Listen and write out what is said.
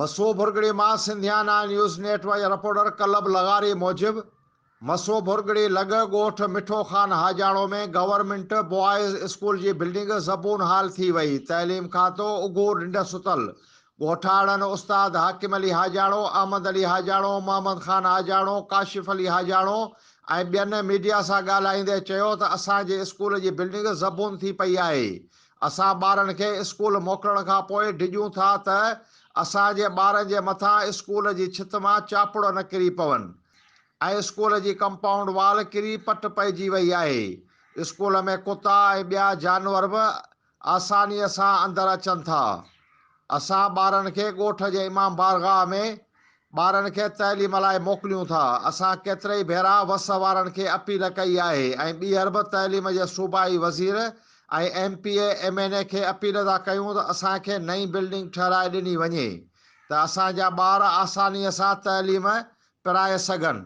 मसो भुरगड़ी मां सिंधियाना news network reporter club लगारी मूजिब मसो भुरगड़ी लग ॻोठ मिठो खान हाजाणो में गवर्नमेंट बॉयज़ स्कूल की बिल्डिंग ज़बून हाल थी वही। तैलीम खातो उगो निंड सुतल। ॻोठाणनि उस्ताद हाकिम अली हाजाणो, अहमद अली हाजाणो, मोहम्मद खान हाजाणो, काशिफ अली हाजाणो ऐं ॿियनि मीडिया से ॻाल्हाईंदे चयो त असांजे स्कूल की बिल्डिंग ज़बून थी पई आहे। असां ॿारनि खे स्कूल मोकिलण खां पोइ डिॼूं था त असांजे ॿारनि जे मथां स्कूल जी छित मां चापड़ न किरी पवनि ऐं स्कूल जी कंपाउंड वाल किरी पट पइजी वई आहे। स्कूल में कुता ऐं ॿिया जानवर बि आसानीअ सां अंदरि अचनि था। असां ॿारनि खे ॻोठ जे इमाम बारगाह में ॿारनि खे तइलीम लाइ मोकिलियूं था। असां केतिरई भेरा वस वारनि खे अपील कई आहे ऐं ॿीहर बि तइलीम जे सूबाई वज़ीर ऐं MPA MNA खे अपील था कयूं त असांखे नई बिल्डिंग ठहिराए ॾिनी वञे त असांजा ॿार आसानीअ सां तइलीम पिराए सघनि।